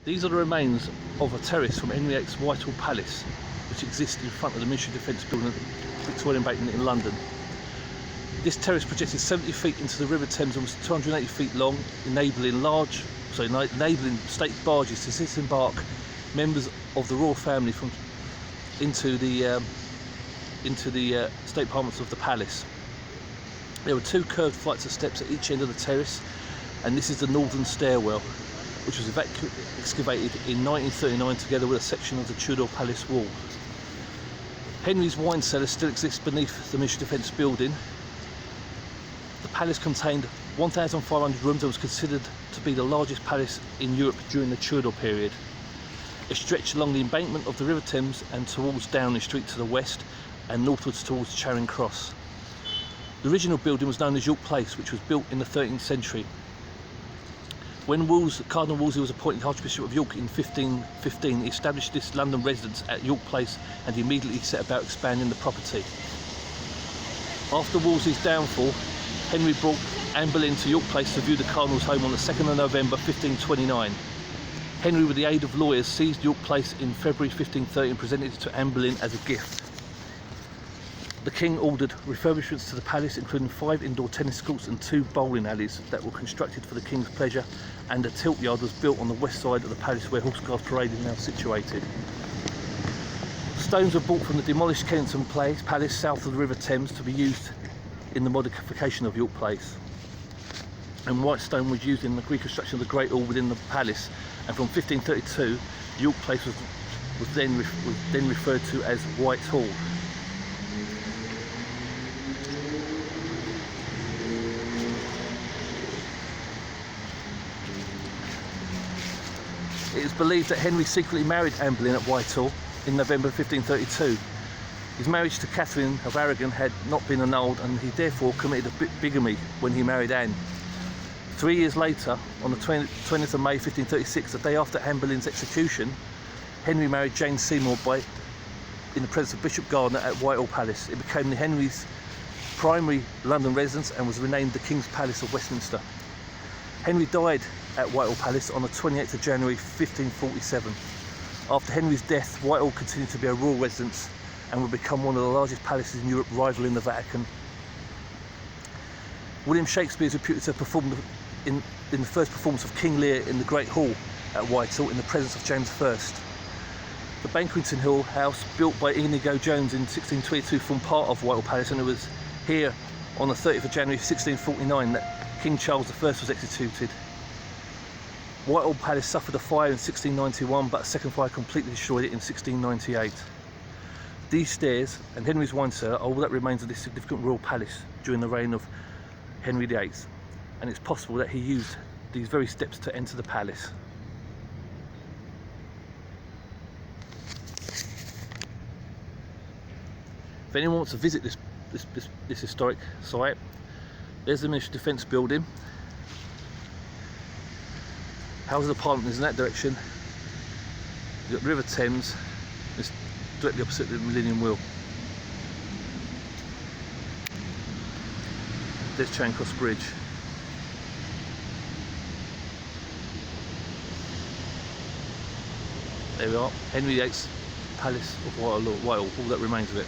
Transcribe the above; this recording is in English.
These are the remains of a terrace from Henry VIII's Whitehall Palace, which existed in front of the Ministry of Defence building at Victoria Embankment in London. This terrace projected 70 feet into the River Thames and was 280 feet long, enabling state barges to disembark members of the royal family into the state apartments of the palace. There were two curved flights of steps at each end of the terrace, and this is the northern stairwell, which was excavated in 1939 together with a section of the Tudor Palace wall. Henry's wine cellar still exists beneath the Ministry of Defence building. The palace contained 1,500 rooms and was considered to be the largest palace in Europe during the Tudor period. It stretched along the embankment of the River Thames and towards Downing Street to the west and northwards towards Charing Cross. The original building was known as York Place, which was built in the 13th century. When Cardinal Wolsey was appointed Archbishop of York in 1515, he established this London residence at York Place and immediately set about expanding the property. After Wolsey's downfall, Henry brought Anne Boleyn to York Place to view the Cardinal's home on the 2nd of November 1529. Henry, with the aid of lawyers, seized York Place in February 1530 and presented it to Anne Boleyn as a gift. The King ordered refurbishments to the palace, including 5 indoor tennis courts and 2 bowling alleys that were constructed for the King's pleasure, and a tilt yard was built on the west side of the palace where Horse Parade is now situated. Stones were brought from the demolished Kensington Palace south of the River Thames to be used in the modification of York Place. And white stone was used in the reconstruction of the Great Hall within the palace, and from 1532 York Place was then referred to as Whitehall. It is believed that Henry secretly married Anne Boleyn at Whitehall in November 1532. His marriage to Catherine of Aragon had not been annulled, and he therefore committed a bigamy when he married Anne. 3 years later, on the 20th of May 1536, the day after Anne Boleyn's execution, Henry married Jane Seymour in the presence of Bishop Gardiner at Whitehall Palace. It became Henry's primary London residence and was renamed the King's Palace of Westminster. Henry died at Whitehall Palace on the 28th of January 1547. After Henry's death, Whitehall continued to be a royal residence and would become one of the largest palaces in Europe, rivaling the Vatican. William Shakespeare is reputed to have performed in the first performance of King Lear in the Great Hall at Whitehall in the presence of James I. The Banqueting Hall house, built by Inigo Jones in 1622, formed part of Whitehall Palace, and it was here on the 30th of January 1649 that King Charles I was executed. Whitehall Palace suffered a fire in 1691, but a second fire completely destroyed it in 1698. These stairs and Henry's wine cellar are all that remains of this significant royal palace during the reign of Henry VIII, and it's possible that he used these very steps to enter the palace. If anyone wants to visit this historic site, there's the Ministry of Defence building. Houses of Parliament is in that direction. You've got River Thames, it's directly opposite the Millennium Wheel. There's Charing Cross Bridge. There we are, Henry VIII's Palace of Whitehall, all that remains of it.